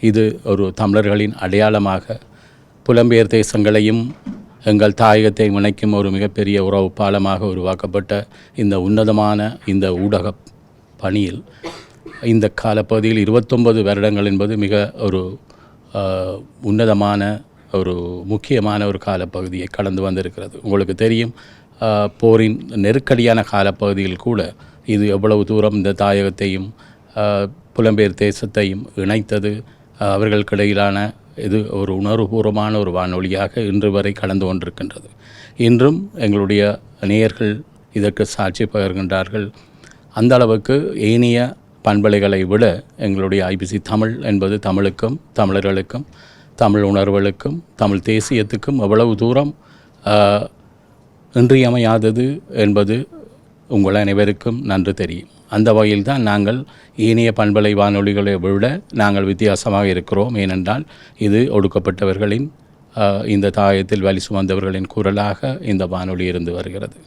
இது ஒரு தமிழர்களின் அடையாளமாக புலம்பெயர் தேசங்களையும் எங்கள் தாயகத்தை இணைக்கும் ஒரு மிகப்பெரிய உறவு பாலமாக உருவாக்கப்பட்ட இந்த உன்னதமான இந்த ஊடக பணியில் இந்த காலப்பகுதியில் 29 வருடங்கள் என்பது மிக ஒரு உன்னதமான ஒரு முக்கியமான ஒரு காலப்பகுதியை கடந்து வந்திருக்கிறது. உங்களுக்கு தெரியும், போரின் நெருக்கடியான காலப்பகுதியில் கூட இது எவ்வளவு தூரம் இந்த தாயகத்தையும் புலம்பெயர் தேசத்தையும் இணைத்தது. அவர்களுக்கிடையிலான இது ஒரு உணர்வுபூர்வமான ஒரு வானொலியாக இன்று வரை கடந்து கொண்டிருக்கின்றது. இன்றும் எங்களுடைய நேயர்கள் இதற்கு சாட்சி பகர்கின்றார்கள். அந்த அளவுக்கு ஏனைய பண்பலைகளை விட எங்களுடைய ஐபிசி தமிழ் என்பது தமிழுக்கும் தமிழர்களுக்கும் தமிழ் உணர்வுகளுக்கும் தமிழ் தேசியத்துக்கும் எவ்வளவு தூரம் இன்றியமையாதது என்பது உங்கள் அனைவருக்கும் நன்று தெரியும். அந்த வகையில் தான் நாங்கள் ஏனைய பண்பலை வானொலிகளை விட நாங்கள் வித்தியாசமாக இருக்கிறோம். ஏனென்றால் இது ஒடுக்கப்பட்டவர்களின் இந்த தாயத்தில் வலி சுமந்தவர்களின் குரலாக இந்த வானொலி இருந்து வருகிறது.